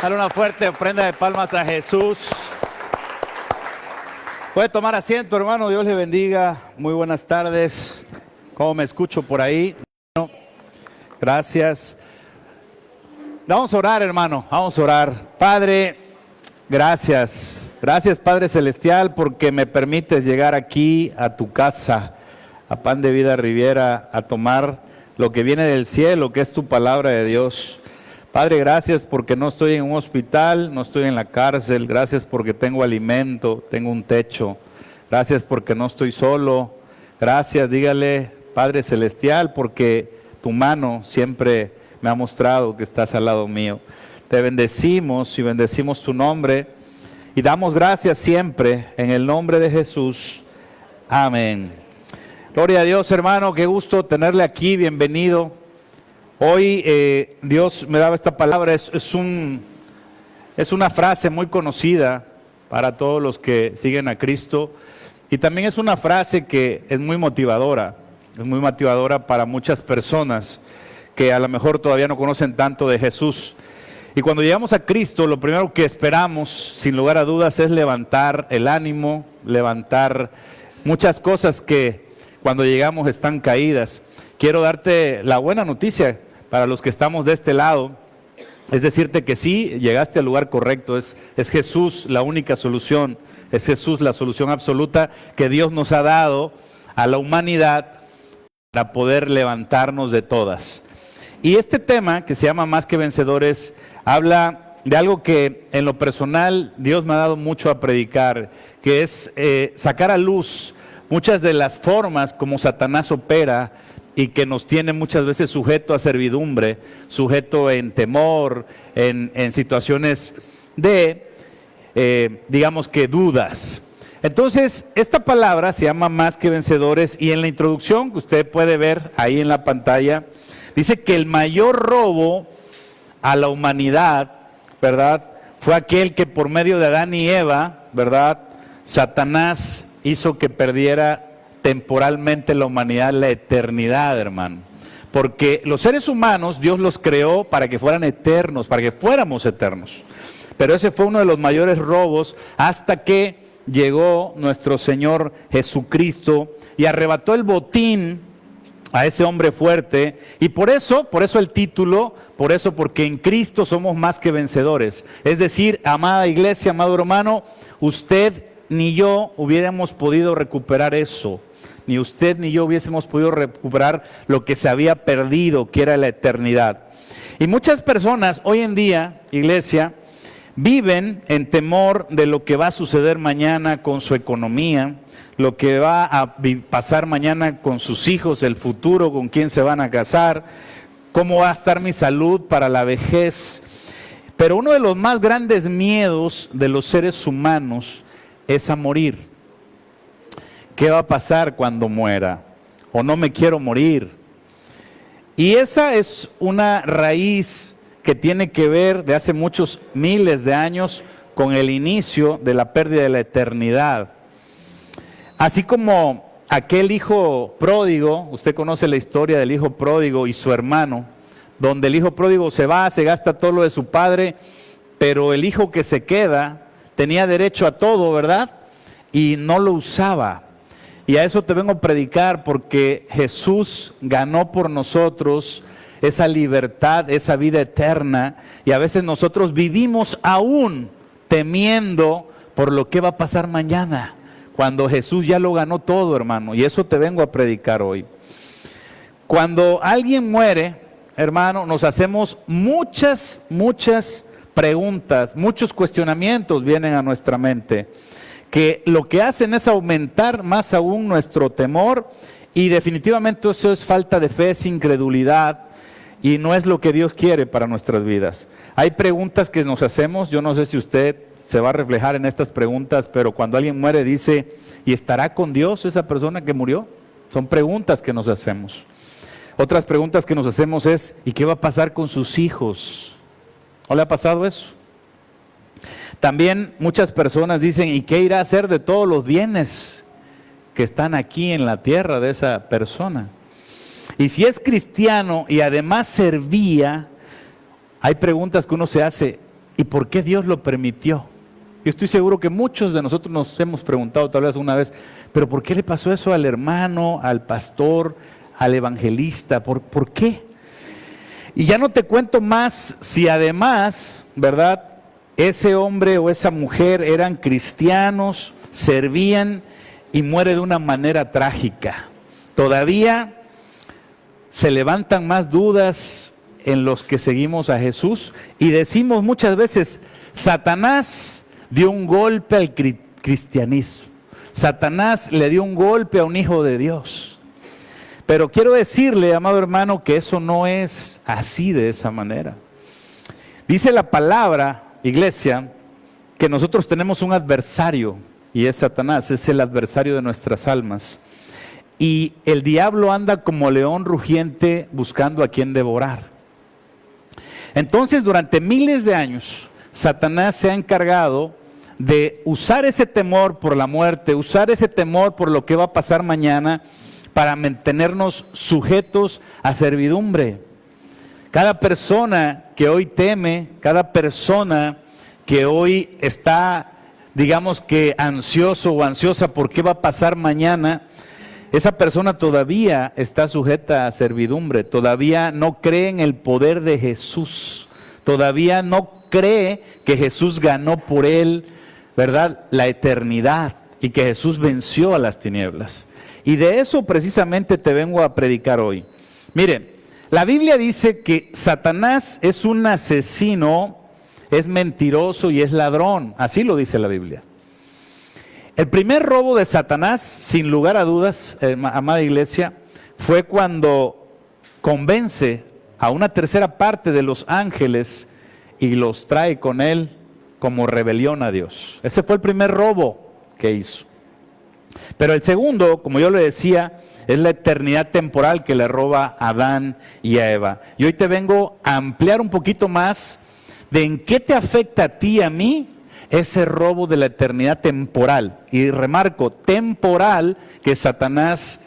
Dale una fuerte ofrenda de palmas a Jesús. Puede tomar asiento, hermano. Dios le bendiga. Muy buenas tardes. ¿Cómo me escucho por ahí? Bueno, gracias. Vamos a orar, hermano. Vamos a orar. Padre, gracias. Gracias, Padre Celestial, porque me permites llegar aquí a tu casa, a Pan de Vida Riviera, a tomar lo que viene del cielo, que es tu palabra de Dios. Padre, gracias porque no estoy en un hospital, no estoy en la cárcel. Gracias porque tengo alimento, tengo un techo. Gracias porque no estoy solo. Gracias, dígale, Padre Celestial, porque tu mano siempre me ha mostrado que estás al lado mío. Te bendecimos y bendecimos tu nombre y damos gracias siempre en el nombre de Jesús. Amén. Gloria a Dios, hermano, qué gusto tenerle aquí, bienvenido. Hoy Dios me daba esta palabra, es una frase muy conocida para todos los que siguen a Cristo y también es una frase que es muy motivadora para muchas personas que a lo mejor todavía no conocen tanto de Jesús. Y cuando llegamos a Cristo, lo primero que esperamos, sin lugar a dudas, es levantar el ánimo, levantar muchas cosas que cuando llegamos están caídas. Quiero darte la buena noticia para los que estamos de este lado, es decirte que sí, llegaste al lugar correcto, es Jesús la única solución, es Jesús la solución absoluta que Dios nos ha dado a la humanidad para poder levantarnos de todas. Y este tema, que se llama Más que Vencedores, habla de algo que en lo personal Dios me ha dado mucho a predicar, que es sacar a luz muchas de las formas como Satanás opera y que nos tiene muchas veces sujeto a servidumbre, sujeto en temor, en situaciones de, digamos que dudas. Entonces, esta palabra se llama Más que Vencedores y en la introducción que usted puede ver ahí en la pantalla, dice que el mayor robo a la humanidad, ¿verdad?, fue aquel que por medio de Adán y Eva, ¿verdad?, Satanás hizo que perdiera temporalmente la humanidad, la eternidad, hermano. Porque los seres humanos, Dios los creó para que fueran eternos, para que fuéramos eternos. Pero ese fue uno de los mayores robos hasta que llegó nuestro Señor Jesucristo y arrebató el botín a ese hombre fuerte. Y por eso el título, porque en Cristo somos más que vencedores. Es decir, amada iglesia, amado hermano, usted ni yo hubiéramos podido recuperar eso. Ni usted ni yo hubiésemos podido recuperar lo que se había perdido, que era la eternidad. Y muchas personas hoy en día, iglesia, viven en temor de lo que va a suceder mañana con su economía, lo que va a pasar mañana con sus hijos, el futuro, con quién se van a casar, cómo va a estar mi salud para la vejez. Pero uno de los más grandes miedos de los seres humanos es a morir. ¿Qué va a pasar cuando muera? O no me quiero morir. Y esa es una raíz que tiene que ver de hace muchos miles de años con el inicio de la pérdida de la eternidad. Así como aquel hijo pródigo, usted conoce la historia del hijo pródigo y su hermano, donde el hijo pródigo se va, se gasta todo lo de su padre, pero el hijo que se queda tenía derecho a todo, ¿verdad? Y no lo usaba. Y a eso te vengo a predicar porque Jesús ganó por nosotros esa libertad, esa vida eterna. Y a veces nosotros vivimos aún temiendo por lo que va a pasar mañana, cuando Jesús ya lo ganó todo, hermano. Y eso te vengo a predicar hoy. Cuando alguien muere, hermano, nos hacemos muchas preguntas, muchos cuestionamientos vienen a nuestra mente, que lo que hacen es aumentar más aún nuestro temor y definitivamente eso es falta de fe, es incredulidad y no es lo que Dios quiere para nuestras vidas. Hay preguntas que nos hacemos, yo no sé si usted se va a reflejar en estas preguntas, pero cuando alguien muere dice, ¿y estará con Dios esa persona que murió? Son preguntas que nos hacemos. Otras preguntas que nos hacemos es, ¿y qué va a pasar con sus hijos? ¿No le ha pasado eso? También muchas personas dicen, ¿y qué irá a hacer de todos los bienes que están aquí en la tierra de esa persona? Y si es cristiano y además servía, hay preguntas que uno se hace, ¿Y por qué Dios lo permitió? Yo estoy seguro que muchos de nosotros nos hemos preguntado tal vez una vez, pero ¿por qué le pasó eso al hermano, al pastor, al evangelista? ¿Por qué? Y ya no te cuento más si además, ¿verdad?, ese hombre o esa mujer eran cristianos, servían y muere de una manera trágica. Todavía se levantan más dudas en los que seguimos a Jesús y decimos muchas veces, Satanás dio un golpe al cristianismo. Satanás le dio un golpe a un hijo de Dios. Pero quiero decirle, amado hermano, que eso no es así de esa manera. Dice la palabra, iglesia, que nosotros tenemos un adversario y es Satanás, es el adversario de nuestras almas. Y el diablo anda como león rugiente buscando a quien devorar. Entonces, durante miles de años, Satanás se ha encargado de usar ese temor por la muerte, usar ese temor por lo que va a pasar mañana para mantenernos sujetos a servidumbre. Cada persona que hoy teme, cada persona que hoy está, digamos que ansioso o ansiosa por qué va a pasar mañana, esa persona todavía está sujeta a servidumbre, todavía no cree en el poder de Jesús, todavía no cree que Jesús ganó por él, ¿verdad?, la eternidad y que Jesús venció a las tinieblas. Y de eso precisamente te vengo a predicar hoy. Miren, la Biblia dice que Satanás es un asesino, es mentiroso y es ladrón, así lo dice la Biblia. El primer robo de Satanás, sin lugar a dudas, amada iglesia, fue cuando convence a una tercera parte de los ángeles y los trae con él como rebelión a Dios. Ese fue el primer robo que hizo. Pero el segundo, como yo le decía, es la eternidad temporal que le roba a Adán y a Eva. Y hoy te vengo a ampliar un poquito más de en qué te afecta a ti y a mí ese robo de la eternidad temporal. Y remarco, temporal, que Satanás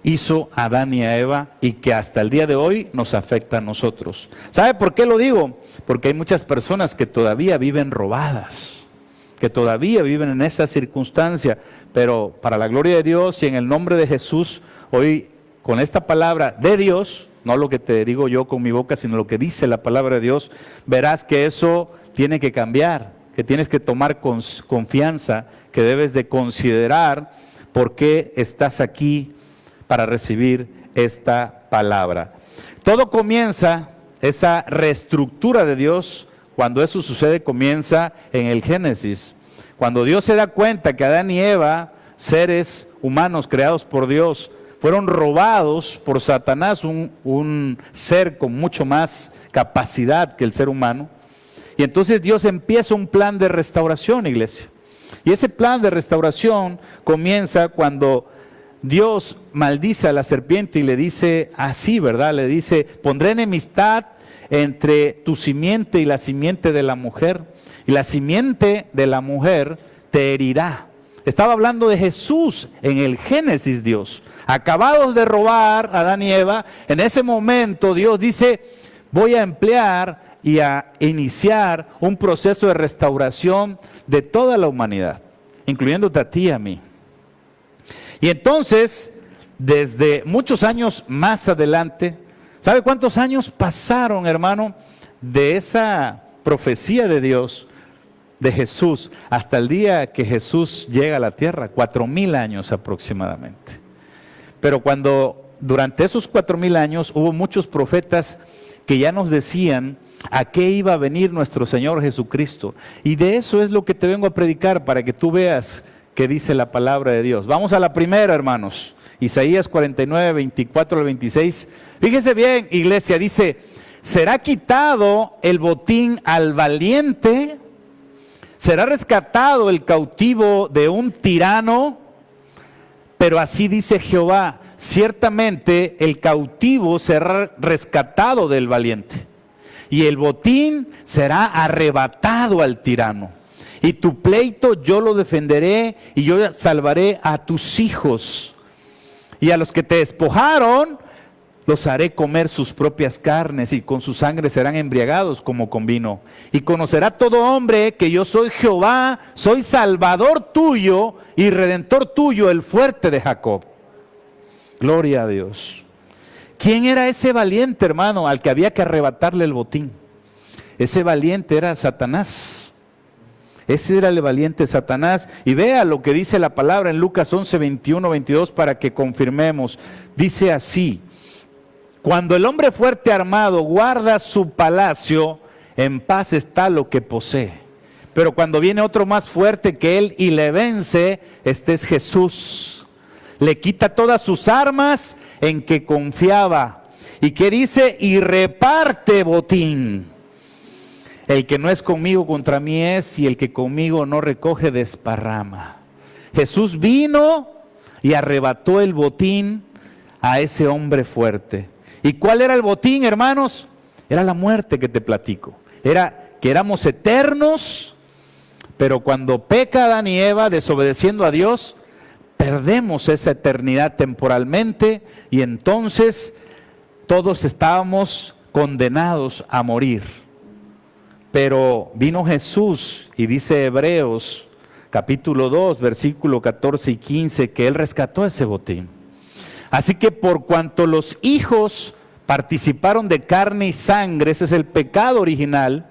hizo a Adán y a Eva y que hasta el día de hoy nos afecta a nosotros. ¿Sabe por qué lo digo? Porque hay muchas personas que todavía viven robadas, que todavía viven en esa circunstancia, pero para la gloria de Dios y en el nombre de Jesús, hoy con esta palabra de Dios, no lo que te digo yo con mi boca, sino lo que dice la palabra de Dios, verás que eso tiene que cambiar, que tienes que tomar confianza, que debes de considerar por qué estás aquí para recibir esta palabra. Todo comienza, esa reestructura de Dios, cuando eso sucede, comienza en el Génesis. Cuando Dios se da cuenta que Adán y Eva, seres humanos creados por Dios, fueron robados por Satanás, un ser con mucho más capacidad que el ser humano. Y entonces Dios empieza un plan de restauración, iglesia. Y ese plan de restauración comienza cuando Dios maldice a la serpiente y le dice así, ¿verdad? Le dice, pondré enemistad entre tu simiente y la simiente de la mujer, y la simiente de la mujer te herirá. Estaba hablando de Jesús en el Génesis, Dios. Acabados de robar a Adán y Eva, en ese momento Dios dice, voy a emplear y a iniciar un proceso de restauración de toda la humanidad, incluyéndote a ti y a mí. Y entonces, desde muchos años más adelante, ¿sabe cuántos años pasaron, hermano, de esa profecía de Dios, de Jesús, hasta el día que Jesús llega a la tierra? 4,000 años aproximadamente. Pero durante esos 4,000 años hubo muchos profetas que ya nos decían a qué iba a venir nuestro Señor Jesucristo. Y de eso es lo que te vengo a predicar para que tú veas qué dice la palabra de Dios. Vamos a la primera, hermanos. Isaías 49, 24 al 26. Fíjese bien, iglesia, dice, será quitado el botín al valiente, será rescatado el cautivo de un tirano, pero así dice Jehová, ciertamente el cautivo será rescatado del valiente, y el botín será arrebatado al tirano. Y tu pleito yo lo defenderé, y yo salvaré a tus hijos. Y a los que te despojaron, los haré comer sus propias carnes y con su sangre serán embriagados como con vino. Y conocerá todo hombre que yo soy Jehová, soy Salvador tuyo y Redentor tuyo, el fuerte de Jacob. Gloria a Dios. ¿Quién era ese valiente, hermano, al que había que arrebatarle el botín? Ese valiente era Satanás. Ese era el valiente Satanás. Y vea lo que dice la palabra en Lucas 11, 21, 22 para que confirmemos. Dice así: cuando el hombre fuerte armado guarda su palacio, en paz está lo que posee. Pero cuando viene otro más fuerte que él y le vence, este es Jesús. Le quita todas sus armas en que confiaba. ¿Y qué dice? Y reparte botín. El que no es conmigo contra mí es, y el que conmigo no recoge desparrama. Jesús vino y arrebató el botín a ese hombre fuerte. ¿Y cuál era el botín, hermanos? Era la muerte que te platico. Era que éramos eternos, pero cuando peca Adán y Eva desobedeciendo a Dios, perdemos esa eternidad temporalmente y entonces todos estábamos condenados a morir. Pero vino Jesús y dice Hebreos capítulo 2, versículo 14 y 15, que Él rescató ese botín. Así que por cuanto los hijos participaron de carne y sangre, ese es el pecado original,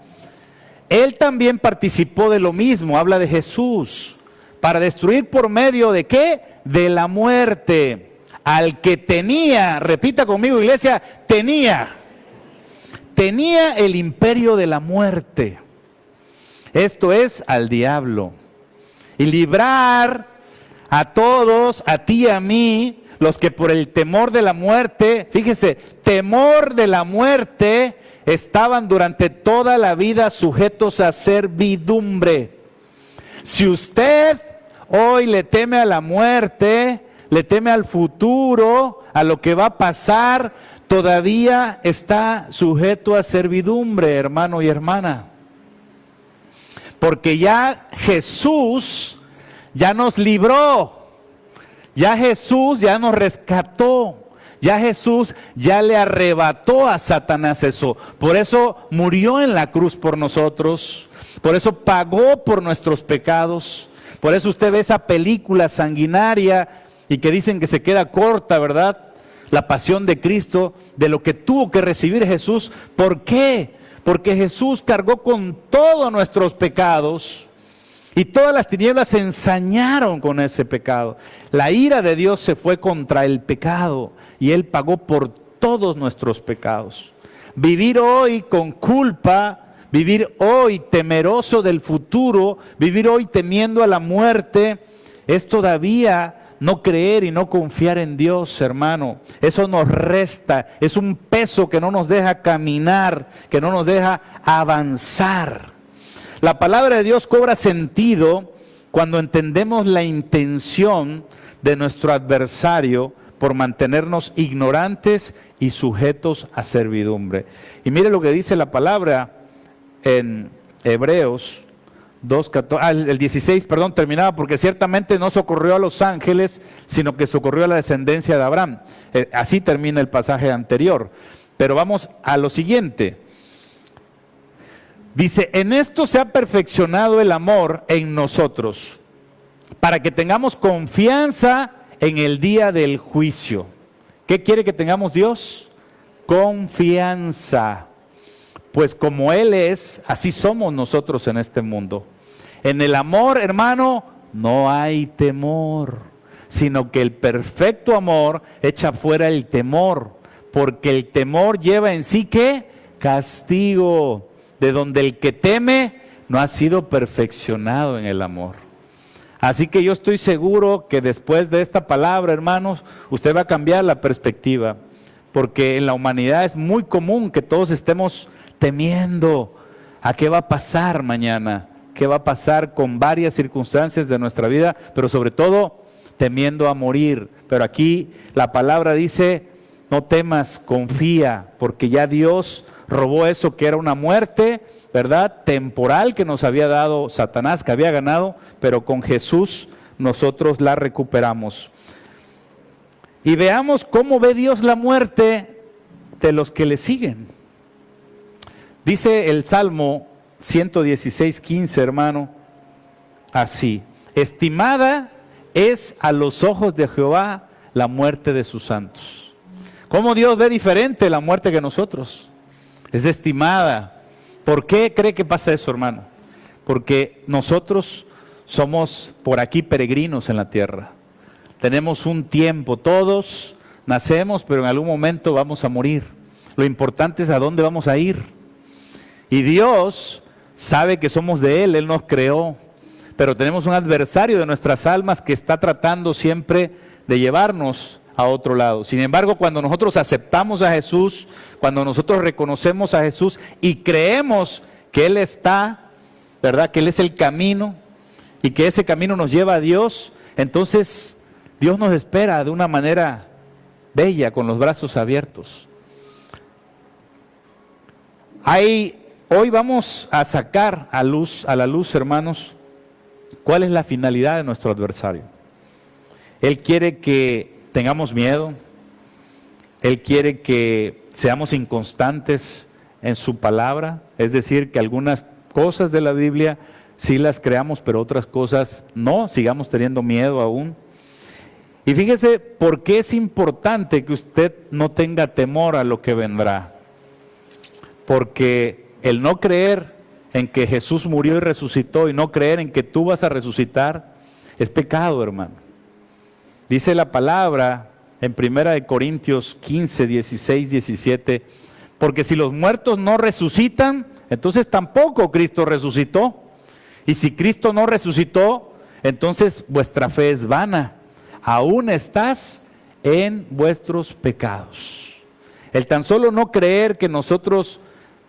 Él también participó de lo mismo, habla de Jesús, para destruir por medio de ¿qué? De la muerte, al que tenía, repita conmigo iglesia, tenía el imperio de la muerte, esto es al diablo, y librar a todos, a ti y a mí, los que por el temor de la muerte, fíjese, temor de la muerte, estaban durante toda la vida sujetos a servidumbre. Si usted hoy le teme a la muerte, le teme al futuro, a lo que va a pasar, todavía está sujeto a servidumbre, hermano y hermana. Porque ya Jesús ya nos libró. Ya Jesús ya nos rescató, ya Jesús ya le arrebató a Satanás eso. Por eso murió en la cruz por nosotros, por eso pagó por nuestros pecados. Por eso usted ve esa película sanguinaria y que dicen que se queda corta, ¿verdad? La pasión de Cristo, de lo que tuvo que recibir Jesús. ¿Por qué? Porque Jesús cargó con todos nuestros pecados. Y todas las tinieblas se ensañaron con ese pecado. La ira de Dios se fue contra el pecado y Él pagó por todos nuestros pecados. Vivir hoy con culpa, vivir hoy temeroso del futuro, vivir hoy temiendo a la muerte, es todavía no creer y no confiar en Dios, hermano. Eso nos resta, es un peso que no nos deja caminar, que no nos deja avanzar. La palabra de Dios cobra sentido cuando entendemos la intención de nuestro adversario por mantenernos ignorantes y sujetos a servidumbre. Y mire lo que dice la palabra en Hebreos 2:14, el 16, perdón, terminaba, porque ciertamente no socorrió a los ángeles, sino que socorrió a la descendencia de Abraham. Así termina el pasaje anterior. Pero vamos a lo siguiente. Dice, en esto se ha perfeccionado el amor en nosotros, para que tengamos confianza en el día del juicio. ¿Qué quiere que tengamos Dios? Confianza. Pues como Él es, así somos nosotros en este mundo. En el amor, hermano, no hay temor, sino que el perfecto amor echa fuera el temor, porque el temor lleva en sí, ¿qué? Castigo. De donde el que teme no ha sido perfeccionado en el amor. Así que yo estoy seguro que después de esta palabra, hermanos, usted va a cambiar la perspectiva, porque en la humanidad es muy común que todos estemos temiendo a qué va a pasar mañana, qué va a pasar con varias circunstancias de nuestra vida, pero sobre todo temiendo a morir. Pero aquí la palabra dice, no temas, confía, porque ya Dios robó eso que era una muerte, ¿verdad? Temporal que nos había dado Satanás, que había ganado, pero con Jesús nosotros la recuperamos. Y veamos cómo ve Dios la muerte de los que le siguen. Dice el Salmo 116:15, hermano, así: estimada es a los ojos de Jehová la muerte de sus santos. ¿Cómo Dios ve diferente la muerte que nosotros? Es estimada. ¿Por qué cree que pasa eso, hermano? Porque nosotros somos por aquí peregrinos en la tierra. Tenemos un tiempo, todos nacemos, pero en algún momento vamos a morir. Lo importante es a dónde vamos a ir. Y Dios sabe que somos de Él, Él nos creó, pero tenemos un adversario de nuestras almas que está tratando siempre de llevarnos a otro lado. Sin embargo, cuando nosotros aceptamos a Jesús, cuando nosotros reconocemos a Jesús y creemos que Él está, ¿verdad?, que Él es el camino y que ese camino nos lleva a Dios, entonces Dios nos espera de una manera bella, con los brazos abiertos. Hoy vamos a sacar a la luz, hermanos, cuál es la finalidad de nuestro adversario. Él quiere que tengamos miedo, Él quiere que seamos inconstantes en su palabra, es decir, que algunas cosas de la Biblia sí las creamos, pero otras cosas no, sigamos teniendo miedo aún. Y fíjese por qué es importante que usted no tenga temor a lo que vendrá. Porque el no creer en que Jesús murió y resucitó y no creer en que tú vas a resucitar es pecado, hermano. Dice la palabra en 1 Corintios 15, 16, 17, porque si los muertos no resucitan, entonces tampoco Cristo resucitó. Y si Cristo no resucitó, entonces vuestra fe es vana. Aún estás en vuestros pecados. El tan solo no creer que nosotros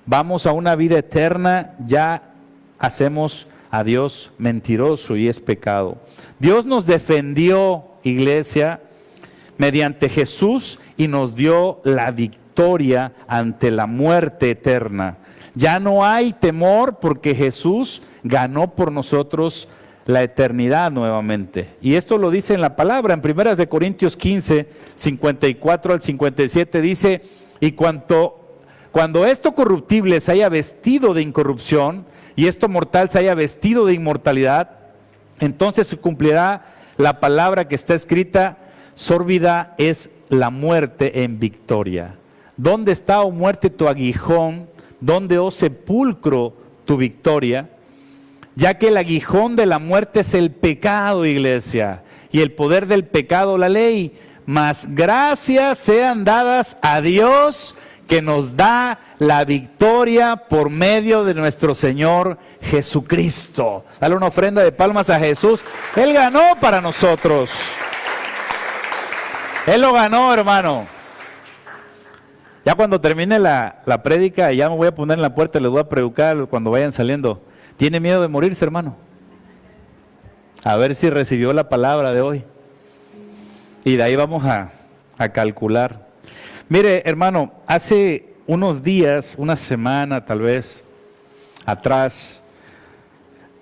vamos a una vida eterna, ya hacemos a Dios mentiroso y es pecado. Dios nos defendió, iglesia, mediante Jesús y nos dio la victoria ante la muerte eterna. Ya no hay temor porque Jesús ganó por nosotros la eternidad nuevamente. Y esto lo dice en la palabra, en 1 Corintios 15, 54 al 57, dice: y cuando esto corruptible se haya vestido de incorrupción y esto mortal se haya vestido de inmortalidad, entonces se cumplirá la palabra que está escrita: sórbida es la muerte en victoria. ¿Dónde está, oh muerte, tu aguijón? ¿Dónde, oh sepulcro, tu victoria? Ya que el aguijón de la muerte es el pecado, iglesia, y el poder del pecado la ley. Mas gracias sean dadas a Dios, que nos da la victoria por medio de nuestro Señor Jesucristo. Dale una ofrenda de palmas a Jesús. Él ganó para nosotros. Él lo ganó, hermano. Ya cuando termine la prédica, ya me voy a poner en la puerta y les voy a predicar cuando vayan saliendo. ¿Tiene miedo de morirse, hermano? A ver si recibió la palabra de hoy. Y de ahí vamos a calcular. Mire, hermano, hace unos días, una semana tal vez atrás,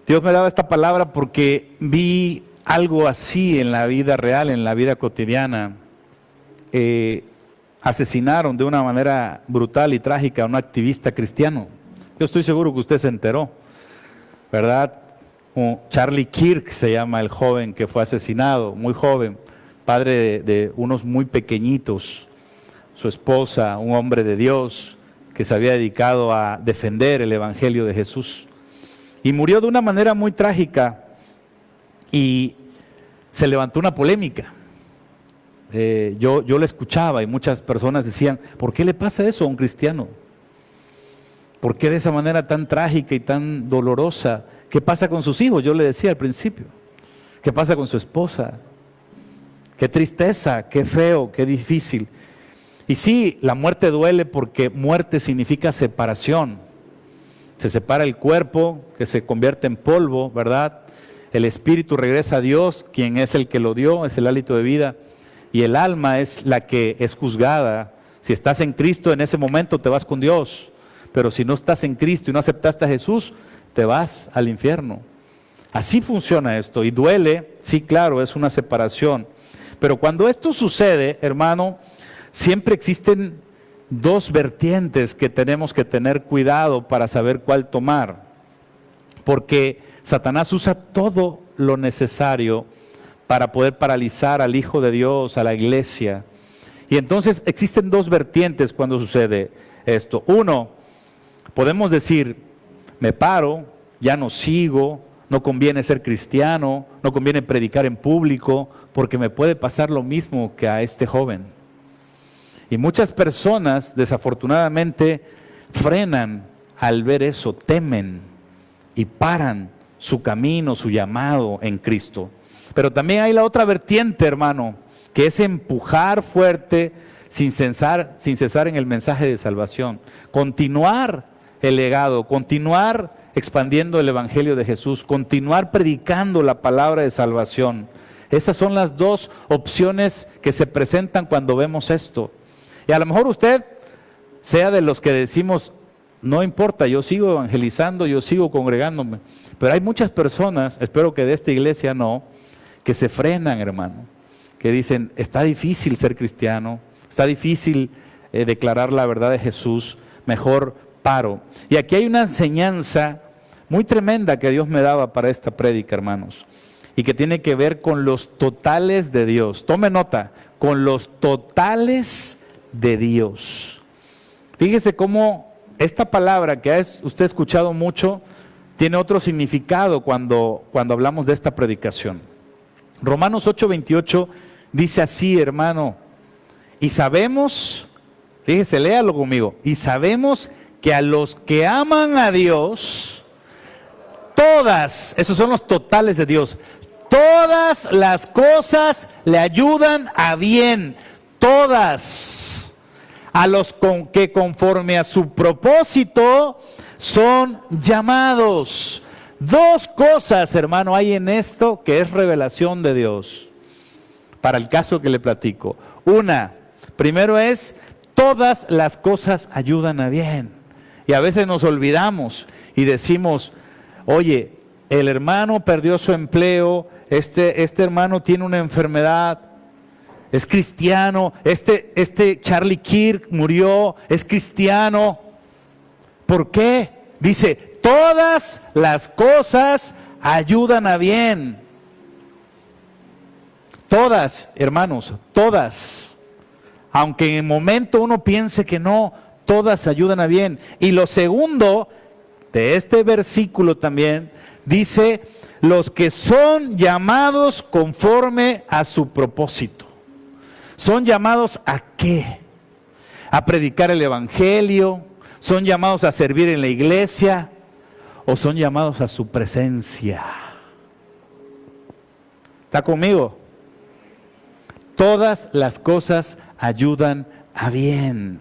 Dios me daba esta palabra porque vi algo así en la vida real, en la vida cotidiana. Asesinaron de una manera brutal y trágica a un activista cristiano. Yo estoy seguro que usted se enteró, ¿verdad? Charlie Kirk se llama el joven que fue asesinado, muy joven, padre de unos muy pequeñitos. Su esposa, un hombre de Dios que se había dedicado a defender el Evangelio de Jesús. Y murió de una manera muy trágica y se levantó una polémica. Yo la escuchaba y muchas personas decían: ¿por qué le pasa eso a un cristiano? ¿Por qué de esa manera tan trágica y tan dolorosa? ¿Qué pasa con sus hijos? Yo le decía al principio. ¿Qué pasa con su esposa? Qué tristeza, qué feo, qué difícil. Y sí, la muerte duele porque muerte significa separación. Se separa el cuerpo, que se convierte en polvo, ¿verdad? El espíritu regresa a Dios, quien es el que lo dio, es el hálito de vida. Y el alma es la que es juzgada. Si estás en Cristo, en ese momento te vas con Dios. Pero si no estás en Cristo y no aceptaste a Jesús, te vas al infierno. Así funciona esto. Y duele, sí, claro, es una separación. Pero cuando esto sucede, hermano, siempre existen dos vertientes que tenemos que tener cuidado para saber cuál tomar, porque Satanás usa todo lo necesario para poder paralizar al Hijo de Dios, a la iglesia. Y entonces existen dos vertientes cuando sucede esto. Uno, podemos decir, me paro, ya no sigo, no conviene ser cristiano, no conviene predicar en público, porque me puede pasar lo mismo que a este joven. Y muchas personas, desafortunadamente, frenan al ver eso, temen y paran su camino, su llamado en Cristo. Pero también hay la otra vertiente, hermano, que es empujar fuerte sin cesar en el mensaje de salvación. Continuar el legado, continuar expandiendo el Evangelio de Jesús, continuar predicando la palabra de salvación. Esas son las dos opciones que se presentan cuando vemos esto. Y a lo mejor usted sea de los que decimos, no importa, yo sigo evangelizando, yo sigo congregándome. Pero hay muchas personas, espero que de esta iglesia no, que se frenan, hermano, que dicen, está difícil ser cristiano, está difícil declarar la verdad de Jesús, mejor paro. Y aquí hay una enseñanza muy tremenda que Dios me daba para esta prédica, hermanos, y que tiene que ver con los totales de Dios. Tome nota, con los totales de Dios. Fíjese cómo esta palabra que usted ha escuchado mucho tiene otro significado cuando hablamos de esta predicación. Romanos 8:28 dice así, hermano, y sabemos, fíjese, léalo conmigo, y sabemos que a los que aman a Dios, todas, esos son los totales de Dios, todas las cosas le ayudan a bien, todas, a los que conforme a su propósito son llamados. Dos cosas, hermano, hay en esto que es revelación de Dios, para el caso que le platico. Una, primero es, todas las cosas ayudan a bien. Y a veces nos olvidamos y decimos, oye, el hermano perdió su empleo, este hermano tiene una enfermedad, es cristiano, este Charlie Kirk murió, es cristiano. ¿Por qué? Dice, todas las cosas ayudan a bien. Todas, hermanos, todas. Aunque en el momento uno piense que no, todas ayudan a bien. Y lo segundo de este versículo también dice, los que son llamados conforme a su propósito. ¿Son llamados a qué? A predicar el evangelio. ¿Son llamados a servir en la iglesia? ¿O son llamados a su presencia? ¿Está conmigo? Todas las cosas ayudan a bien.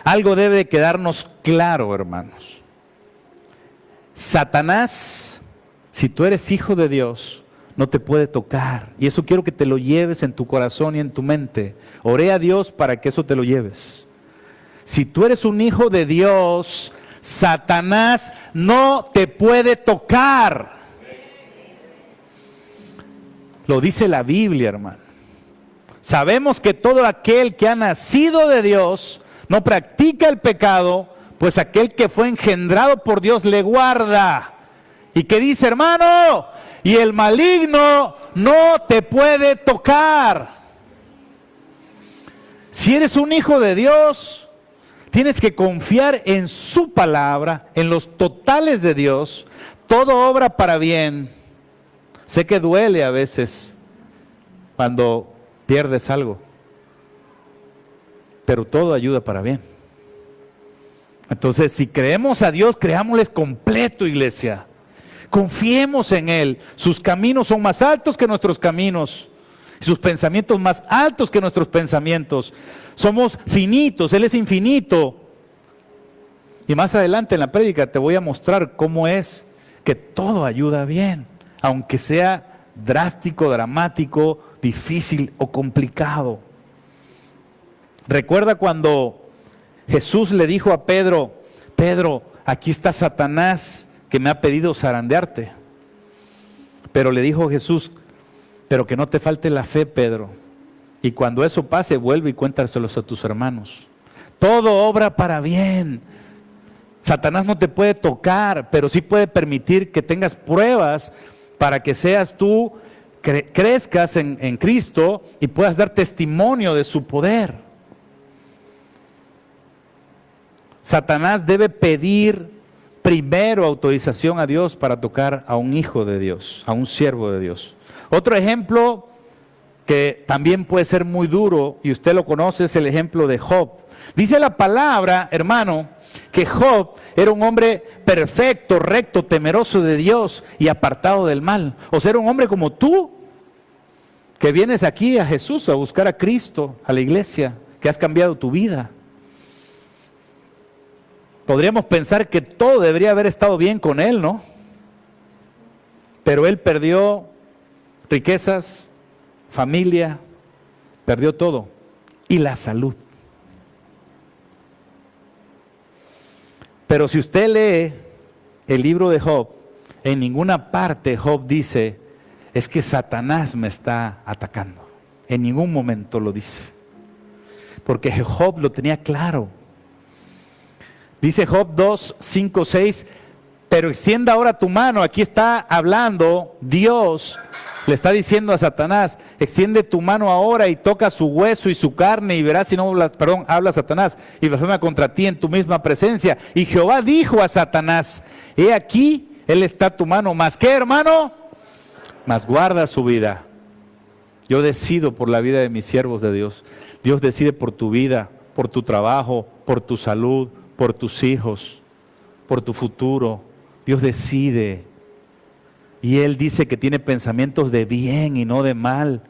Algo debe de quedarnos claro, hermanos. Satanás, si tú eres hijo de Dios, no te puede tocar. Y eso quiero que te lo lleves en tu corazón y en tu mente. Oré a Dios para que eso te lo lleves. Si tú eres un hijo de Dios, Satanás no te puede tocar. Lo dice la Biblia, hermano. Sabemos que todo aquel que ha nacido de Dios no practica el pecado, pues aquel que fue engendrado por Dios le guarda. ¿Y qué dice, hermano? Y el maligno no te puede tocar. Si eres un hijo de Dios, tienes que confiar en su palabra, en los totales de Dios. Todo obra para bien. Sé que duele a veces cuando pierdes algo, pero todo ayuda para bien. Entonces, si creemos a Dios, creámosles completo, iglesia. Confiemos en Él. Sus caminos son más altos que nuestros caminos. Sus pensamientos más altos que nuestros pensamientos. Somos finitos, Él es infinito. Y más adelante en la prédica te voy a mostrar cómo es que todo ayuda bien, aunque sea drástico, dramático, difícil o complicado. Recuerda cuando Jesús le dijo a Pedro, Pedro, aquí está Satanás que me ha pedido zarandearte. Pero le dijo Jesús, pero que no te falte la fe, Pedro. Y cuando eso pase, vuelve y cuéntaselos a tus hermanos. Todo obra para bien. Satanás no te puede tocar, pero sí puede permitir que tengas pruebas para que seas tú, crezcas en Cristo y puedas dar testimonio de su poder. Satanás debe pedir primero autorización a Dios para tocar a un hijo de Dios, a un siervo de Dios. Otro ejemplo que también puede ser muy duro, y usted lo conoce, es el ejemplo de Job. Dice la palabra, hermano, que Job era un hombre perfecto, recto, temeroso de Dios y apartado del mal. O sea, era un hombre como tú, que vienes aquí a Jesús, a buscar a Cristo, a la iglesia, que has cambiado tu vida. Podríamos pensar que todo debería haber estado bien con él, ¿no? Pero él perdió riquezas, familia, perdió todo, y la salud. Pero si usted lee el libro de Job, en ninguna parte Job dice, es que Satanás me está atacando. En ningún momento lo dice. Porque Job lo tenía claro. Dice Job 2, 5, 6, pero extienda ahora tu mano. Aquí está hablando Dios, le está diciendo a Satanás, extiende tu mano ahora y toca su hueso y su carne y verás si no, habla Satanás y blasfema contra ti en tu misma presencia. Y Jehová dijo a Satanás, he aquí, él está tu mano, ¿más qué, hermano? Más guarda su vida. Yo decido por la vida de mis siervos de Dios. Dios decide por tu vida, por tu trabajo, por tu salud, por tus hijos, por tu futuro. Dios decide. Y Él dice que tiene pensamientos de bien y no de mal.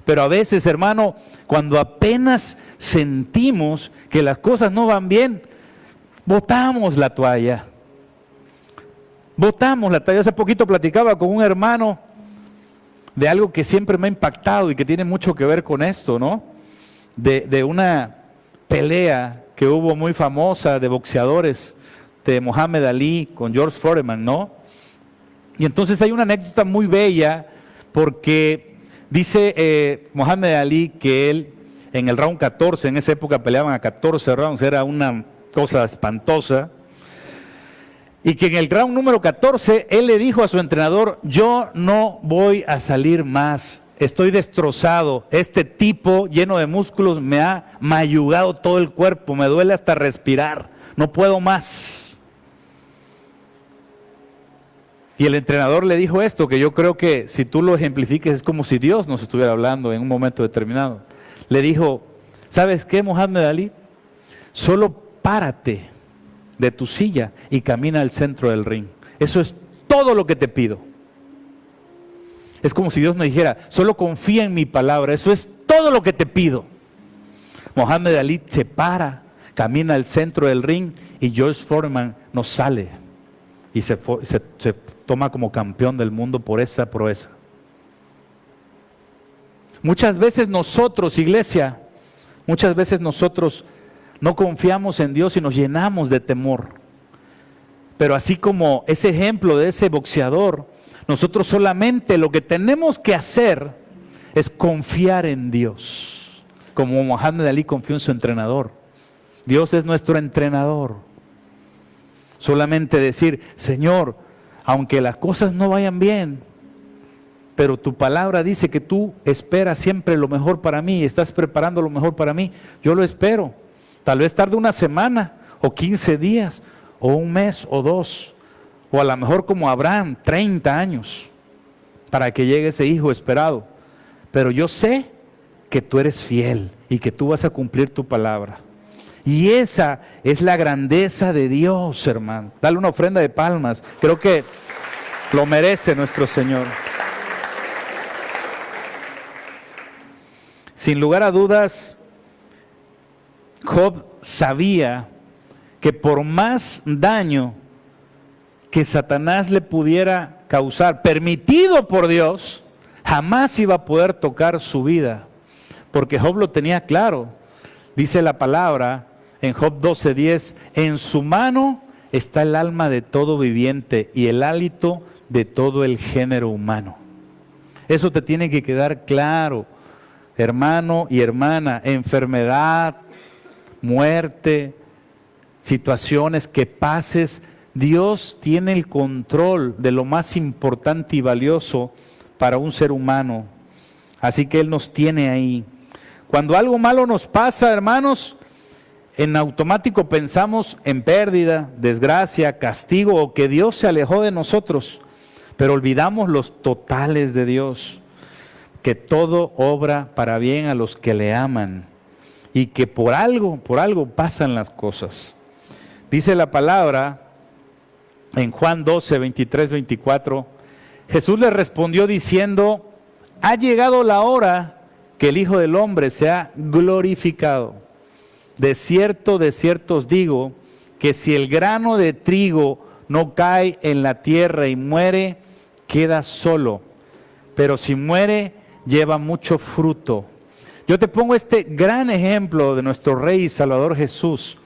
Pero a veces, hermano, cuando apenas sentimos que las cosas no van bien, botamos la toalla. Botamos la toalla. Hace poquito platicaba con un hermano de algo que siempre me ha impactado y que tiene mucho que ver con esto, ¿no? De una pelea que hubo muy famosa de boxeadores, de Muhammad Ali con George Foreman, ¿no? Y entonces hay una anécdota muy bella porque dice Muhammad Ali que él en el round 14, en esa época peleaban a 14 rounds, era una cosa espantosa, y que en el round número 14 él le dijo a su entrenador, yo no voy a salir más, estoy destrozado, este tipo lleno de músculos me ha mayugado todo el cuerpo, me duele hasta respirar, no puedo más. Y el entrenador le dijo esto, que yo creo que si tú lo ejemplifiques es como si Dios nos estuviera hablando en un momento determinado. Le dijo, ¿sabes qué, Muhammad Ali? Solo párate de tu silla y camina al centro del ring. Eso es todo lo que te pido. Es como si Dios me dijera, solo confía en mi palabra, eso es todo lo que te pido. Muhammad Ali se para, camina al centro del ring y George Foreman no sale. Y se toma como campeón del mundo por esa proeza. Muchas veces nosotros, iglesia, muchas veces nosotros no confiamos en Dios y nos llenamos de temor. Pero así como ese ejemplo de ese boxeador, nosotros solamente lo que tenemos que hacer es confiar en Dios. Como Muhammad Ali confió en su entrenador. Dios es nuestro entrenador. Solamente decir, Señor, aunque las cosas no vayan bien, pero tu palabra dice que tú esperas siempre lo mejor para mí, estás preparando lo mejor para mí, yo lo espero. Tal vez tarde una semana, o 15 días, o un mes, o 2, o a lo mejor como Abraham, 30 años, para que llegue ese hijo esperado. Pero yo sé que tú eres fiel y que tú vas a cumplir tu palabra. Y esa es la grandeza de Dios, hermano. Dale una ofrenda de palmas. Creo que lo merece nuestro Señor. Sin lugar a dudas, Job sabía que por más daño que Satanás le pudiera causar, permitido por Dios, jamás iba a poder tocar su vida. Porque Job lo tenía claro. Dice la palabra en Job 12:10, en su mano está el alma de todo viviente y el hálito de todo el género humano. Eso te tiene que quedar claro. hermano y hermana, enfermedad, muerte, situaciones que pases, Dios tiene el control de lo más importante y valioso para un ser humano. Así que Él nos tiene ahí. Cuando algo malo nos pasa, hermanos, en automático pensamos en pérdida, desgracia, castigo o que Dios se alejó de nosotros. Pero olvidamos los totales de Dios, que todo obra para bien a los que le aman y que por algo pasan las cosas. Dice la palabra en Juan 12, 23, 24, Jesús le respondió diciendo, ha llegado la hora que el Hijo del Hombre sea glorificado. De cierto os digo, que si el grano de trigo no cae en la tierra y muere, queda solo. Pero si muere, lleva mucho fruto. Yo te pongo este gran ejemplo de nuestro Rey y Salvador Jesús,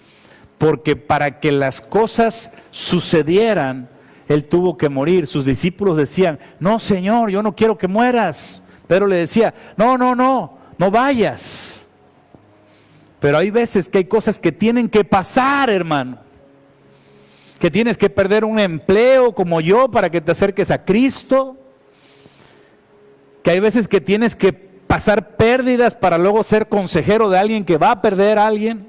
porque para que las cosas sucedieran, Él tuvo que morir. Sus discípulos decían, no Señor, yo no quiero que mueras. Pedro le decía, no vayas. Pero hay veces que hay cosas que tienen que pasar, hermano. Que tienes que perder un empleo como yo para que te acerques a Cristo. Que hay veces que tienes que pasar pérdidas para luego ser consejero de alguien que va a perder a alguien.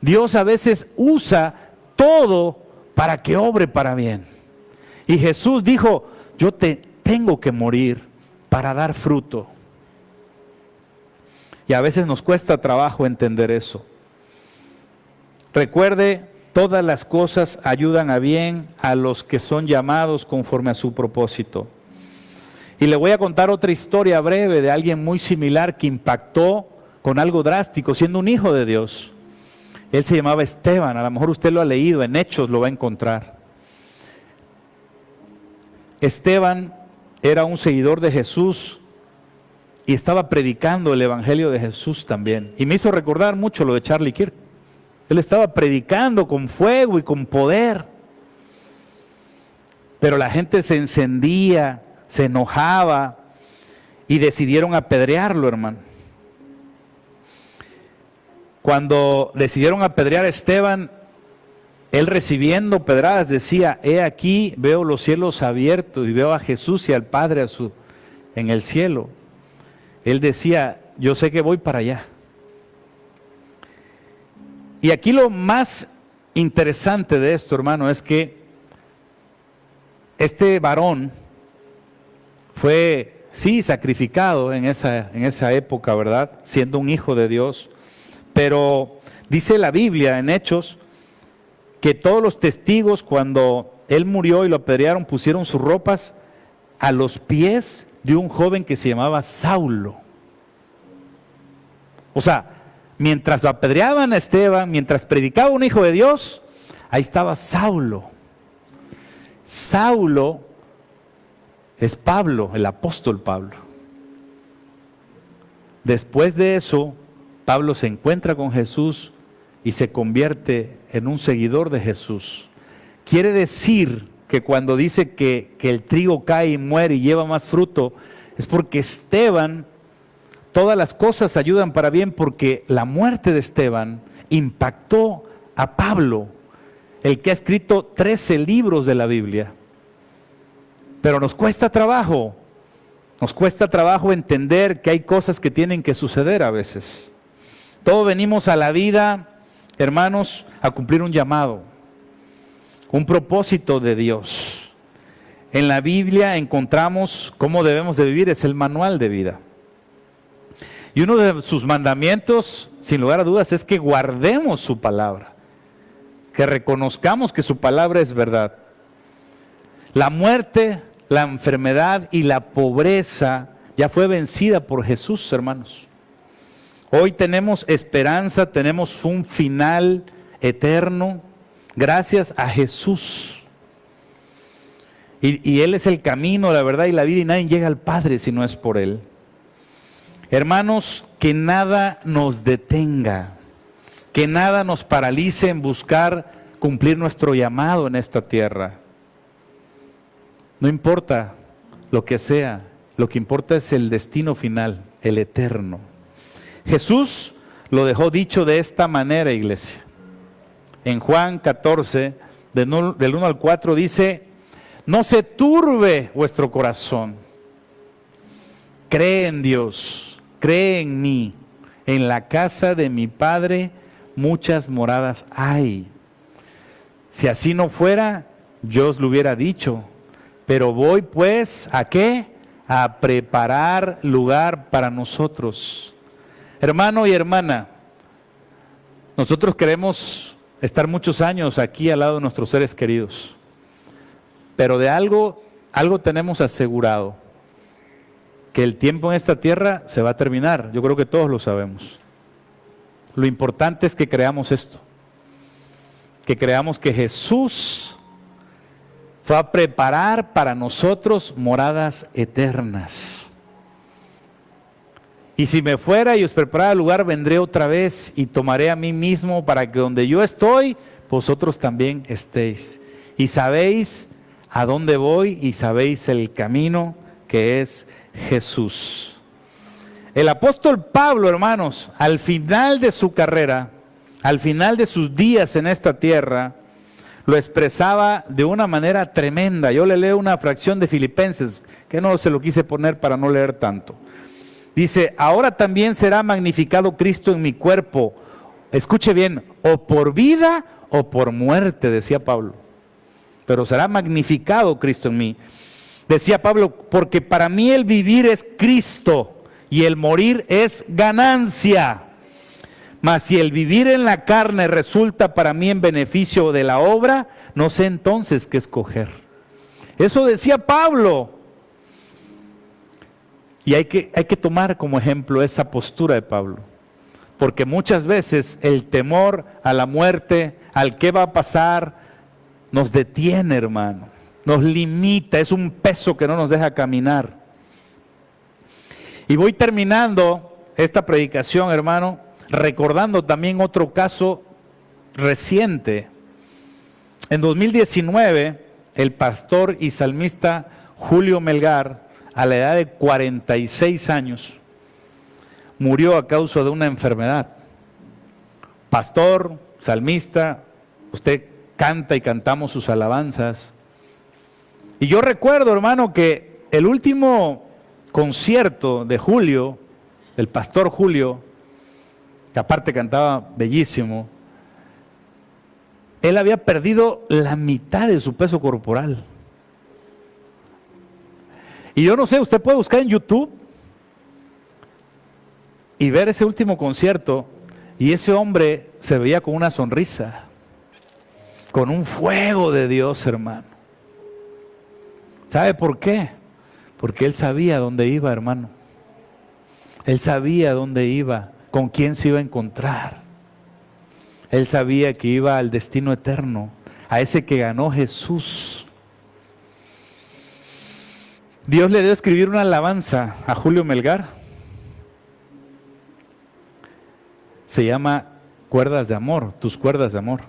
Dios a veces usa todo para que obre para bien. Y Jesús dijo, yo tengo que morir para dar fruto. Y a veces nos cuesta trabajo entender eso. Recuerde, todas las cosas ayudan a bien a los que son llamados conforme a su propósito. Y le voy a contar otra historia breve de alguien muy similar que impactó con algo drástico, siendo un hijo de Dios. Él se llamaba Esteban, a lo mejor usted lo ha leído, en Hechos lo va a encontrar. Esteban era un seguidor de Jesús y estaba predicando el Evangelio de Jesús también. Y me hizo recordar mucho lo de Charlie Kirk. Él estaba predicando con fuego y con poder. Pero la gente se encendía, se enojaba y decidieron apedrearlo, hermano. Cuando decidieron apedrear a Esteban, él recibiendo pedradas decía, he aquí, veo los cielos abiertos y veo a Jesús y al Padre en el cielo. Él decía, yo sé que voy para allá. Y aquí lo más interesante de esto, hermano, es que este varón fue, sí, sacrificado en esa época, ¿verdad? Siendo un hijo de Dios. Pero dice la Biblia en Hechos que todos los testigos cuando él murió y lo apedrearon pusieron sus ropas a los pies de un joven que se llamaba Saulo. O sea, mientras lo apedreaban a Esteban, mientras predicaba un hijo de Dios, ahí estaba Saulo. Saulo es Pablo, el apóstol Pablo. Después de eso, Pablo se encuentra con Jesús y se convierte en un seguidor de Jesús. Quiere decir que cuando dice que el trigo cae y muere y lleva más fruto, es porque Esteban, todas las cosas ayudan para bien, porque la muerte de Esteban impactó a Pablo, el que ha escrito 13 libros de la Biblia. Pero nos cuesta trabajo entender que hay cosas que tienen que suceder a veces. Todos venimos a la vida, hermanos, a cumplir un llamado, un propósito de Dios. En la Biblia encontramos cómo debemos de vivir, es el manual de vida. Y uno de sus mandamientos, sin lugar a dudas, es que guardemos su palabra, que reconozcamos que su palabra es verdad. La muerte, la enfermedad y la pobreza ya fue vencida por Jesús, hermanos. Hoy tenemos esperanza, tenemos un final eterno, gracias a Jesús. Y Él es el camino, la verdad y la vida, y nadie llega al Padre si no es por Él. Hermanos, que nada nos detenga, que nada nos paralice en buscar cumplir nuestro llamado en esta tierra. No importa lo que sea, Lo que importa es el destino final, el eterno. Jesús lo dejó dicho de esta manera, iglesia. En Juan 14, del 1 al 4 dice: no se turbe vuestro corazón. Cree en Dios, cree en mí. En la casa de mi Padre muchas moradas hay. Si así no fuera, yo os lo hubiera dicho. Pero voy pues, ¿a qué? A preparar lugar para nosotros. Hermano y hermana, nosotros queremos estar muchos años aquí al lado de nuestros seres queridos. Pero de algo tenemos asegurado, que el tiempo en esta tierra se va a terminar. Yo creo que todos lo sabemos. Lo importante es que creamos esto, que creamos que Jesús fue a preparar para nosotros moradas eternas. Y si me fuera y os preparara lugar, vendré otra vez y tomaré a mí mismo para que donde yo estoy, vosotros también estéis. Y sabéis a dónde voy y sabéis el camino que es Jesús. El apóstol Pablo, hermanos, al final de su carrera, al final de sus días en esta tierra, lo expresaba de una manera tremenda. Yo le leo una fracción de Filipenses, que no se lo quise poner para no leer tanto. Dice: ahora también será magnificado Cristo en mi cuerpo. Escuche bien, o por vida o por muerte, decía Pablo. Pero será magnificado Cristo en mí. Decía Pablo: porque para mí el vivir es Cristo y el morir es ganancia. Mas si el vivir en la carne resulta para mí en beneficio de la obra, no sé entonces qué escoger. Eso decía Pablo. Y hay que tomar como ejemplo esa postura de Pablo. Porque muchas veces el temor a la muerte, al qué va a pasar, nos detiene, hermano. Nos limita, es un peso que no nos deja caminar. Y voy terminando esta predicación, hermano, recordando también otro caso reciente. En 2019, el pastor y salmista Julio Melgar, a la edad de 46 años, murió a causa de una enfermedad. Pastor, salmista, usted canta y cantamos sus alabanzas. Y yo recuerdo, hermano, que el último concierto de Julio, del pastor Julio, que aparte cantaba bellísimo, él había perdido la mitad de su peso corporal. Y yo no sé, usted puede buscar en YouTube y ver ese último concierto, y ese hombre se veía con una sonrisa, con un fuego de Dios, hermano. ¿Sabe por qué? Porque él sabía dónde iba, hermano. Él sabía dónde iba, con quién se iba a encontrar. Él sabía que iba al destino eterno, a ese que ganó Jesús. Dios le dio a escribir una alabanza a Julio Melgar. Se llama Cuerdas de Amor, tus cuerdas de amor.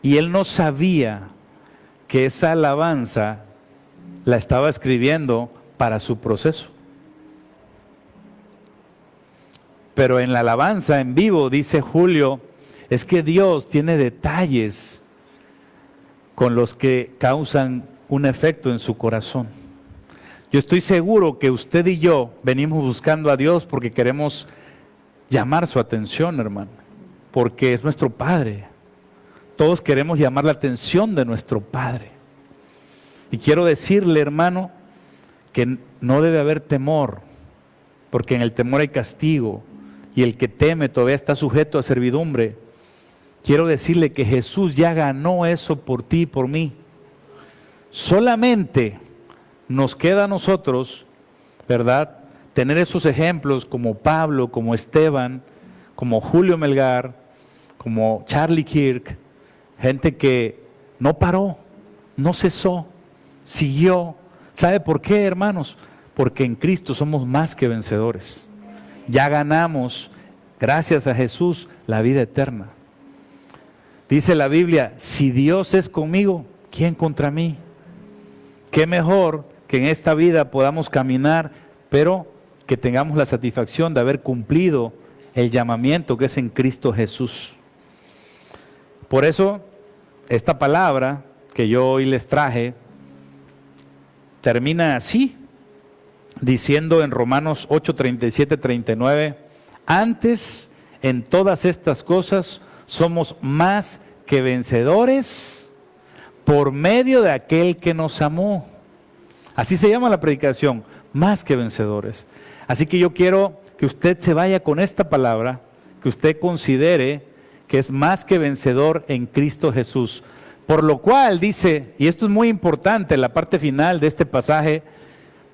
Y él no sabía que esa alabanza la estaba escribiendo para su proceso. Pero en la alabanza en vivo dice Julio, es que Dios tiene detalles con los que causan un efecto en su corazón. Yo estoy seguro que usted y yo venimos buscando a Dios porque queremos llamar su atención, hermano, porque es nuestro Padre. Todos queremos llamar la atención de nuestro Padre. Y quiero decirle, hermano, que no debe haber temor, porque en el temor hay castigo, y el que teme todavía está sujeto a servidumbre. Quiero decirle que Jesús ya ganó eso por ti y por mí. Solamente nos queda a nosotros, ¿verdad?, tener esos ejemplos como Pablo, como Esteban, como Julio Melgar, como Charlie Kirk, gente que no paró, no cesó, siguió. ¿Sabe por qué, hermanos? Porque en Cristo somos más que vencedores. Ya ganamos, gracias a Jesús, la vida eterna. Dice la Biblia, si Dios es conmigo, ¿quién contra mí? ¿Qué mejor que en esta vida podamos caminar, pero que tengamos la satisfacción de haber cumplido el llamamiento que es en Cristo Jesús. Por eso, esta palabra que yo hoy les traje termina así, diciendo en Romanos 8, 37, 39, antes en todas estas cosas somos más que vencedores por medio de aquel que nos amó. Así se llama la predicación, más que vencedores. Así que yo quiero que usted se vaya con esta palabra, que usted considere que es más que vencedor en Cristo Jesús. Por lo cual dice, y esto es muy importante, la parte final de este pasaje,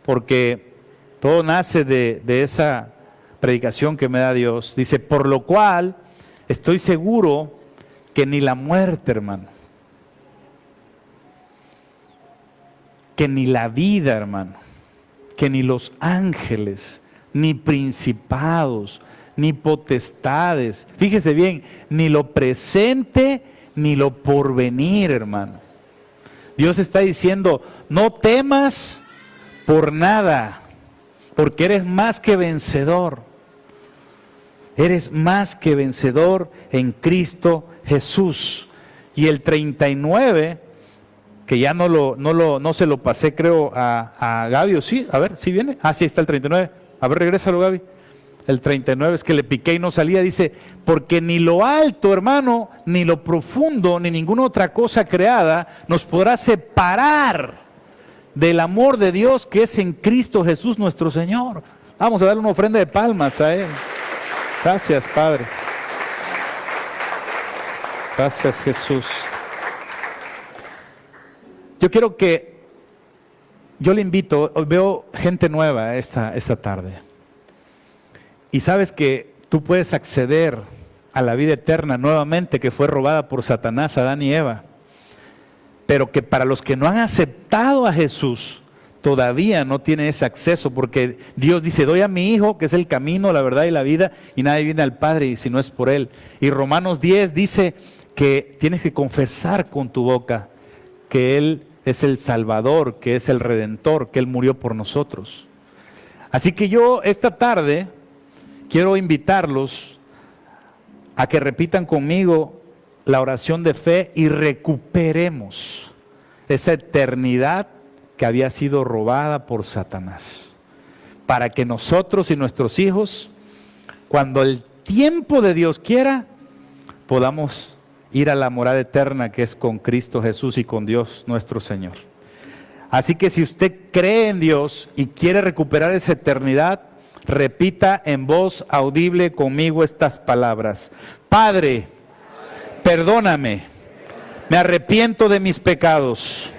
porque todo nace de esa predicación que me da Dios. Dice, por lo cual estoy seguro que ni la muerte, hermano, que ni la vida, hermano, que ni los ángeles, ni principados, ni potestades, fíjese bien, ni lo presente, ni lo porvenir, hermano. Dios está diciendo, no temas por nada, porque eres más que vencedor. Eres más que vencedor en Cristo Jesús. Y el 39, que ya no se lo pasé, creo, a Gaby, ¿o sí? A ver, ¿sí viene? Ah, sí, está el 39. A ver, regrésalo, Gaby. El 39 es que le piqué y no salía, dice, porque ni lo alto, hermano, ni lo profundo, ni ninguna otra cosa creada nos podrá separar del amor de Dios que es en Cristo Jesús nuestro Señor. Vamos a darle una ofrenda de palmas a Él. Gracias, Padre. Gracias, Jesús. Yo le invito, veo gente nueva esta tarde. Y sabes que tú puedes acceder a la vida eterna nuevamente que fue robada por Satanás, Adán y Eva. Pero que para los que no han aceptado a Jesús, todavía no tienen ese acceso, porque Dios dice, doy a mi Hijo, que es el camino, la verdad y la vida, y nadie viene al Padre si no es por Él. Y Romanos 10 dice que tienes que confesar con tu boca que Él es el Salvador, que es el Redentor, que Él murió por nosotros. Así que yo esta tarde quiero invitarlos a que repitan conmigo la oración de fe y recuperemos esa eternidad que había sido robada por Satanás, para que nosotros y nuestros hijos, cuando el tiempo de Dios quiera, podamos ir a la morada eterna que es con Cristo Jesús y con Dios nuestro Señor. Así que si usted cree en Dios y quiere recuperar esa eternidad, repita en voz audible conmigo estas palabras. Padre, perdóname, me arrepiento de mis pecados,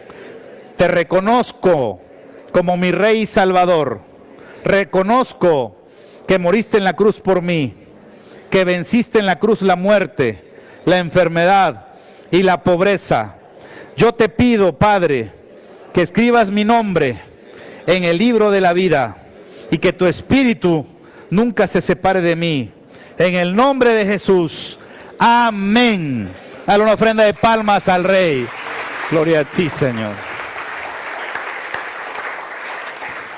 te reconozco como mi Rey y Salvador, reconozco que moriste en la cruz por mí, que venciste en la cruz la muerte, la enfermedad y la pobreza. Yo te pido, Padre, que escribas mi nombre en el libro de la vida y que tu Espíritu nunca se separe de mí. En el nombre de Jesús. Amén. Dale una ofrenda de palmas al Rey. Gloria a ti, Señor.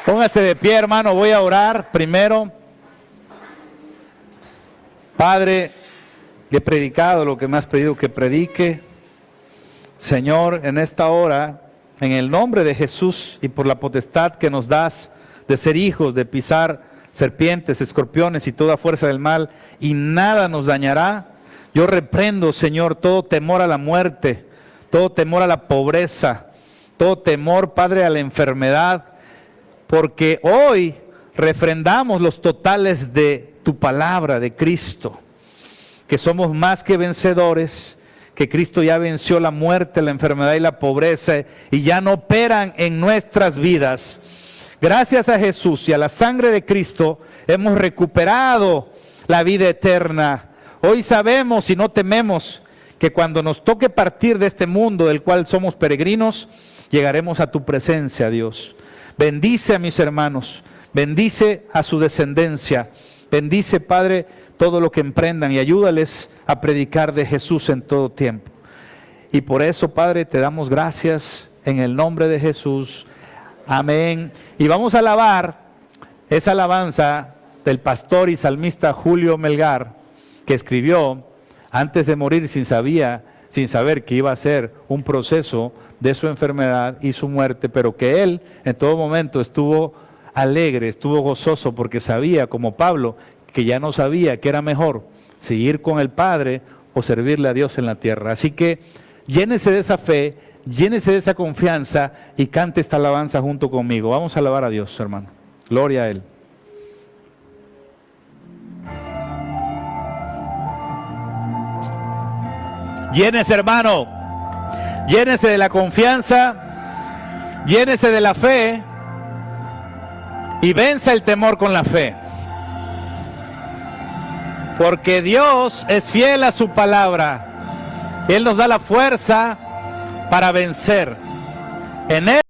Póngase de pie, hermano. Voy a orar primero. Padre, he predicado lo que me has pedido que predique. Señor, en esta hora, en el nombre de Jesús y por la potestad que nos das de ser hijos, de pisar serpientes, escorpiones y toda fuerza del mal, y nada nos dañará. Yo reprendo, Señor, todo temor a la muerte, todo temor a la pobreza, todo temor, Padre, a la enfermedad, porque hoy refrendamos los totales de tu palabra, de Cristo, que somos más que vencedores, que Cristo ya venció la muerte, la enfermedad y la pobreza, y ya no operan en nuestras vidas. Gracias a Jesús y a la sangre de Cristo hemos recuperado la vida eterna. Hoy sabemos y no tememos que cuando nos toque partir de este mundo del cual somos peregrinos, llegaremos a tu presencia, Dios. Bendice a mis hermanos, bendice a su descendencia, bendice, Padre, todo lo que emprendan y ayúdales a predicar de Jesús en todo tiempo. Y por eso, Padre, te damos gracias en el nombre de Jesús. Amén. Y vamos a alabar esa alabanza del pastor y salmista Julio Melgar, que escribió antes de morir sin saber que iba a ser un proceso de su enfermedad y su muerte, pero que él en todo momento estuvo alegre, estuvo gozoso, porque sabía, como Pablo, que ya no sabía que era mejor seguir con el Padre o servirle a Dios en la tierra. Así que llénese de esa fe, llénese de esa confianza y cante esta alabanza junto conmigo. Vamos a alabar a Dios, hermano. Gloria a Él. Llénese, hermano. Llénese de la confianza, llénese de la fe y venza el temor con la fe. Porque Dios es fiel a su palabra. Él nos da la fuerza para vencer. En Él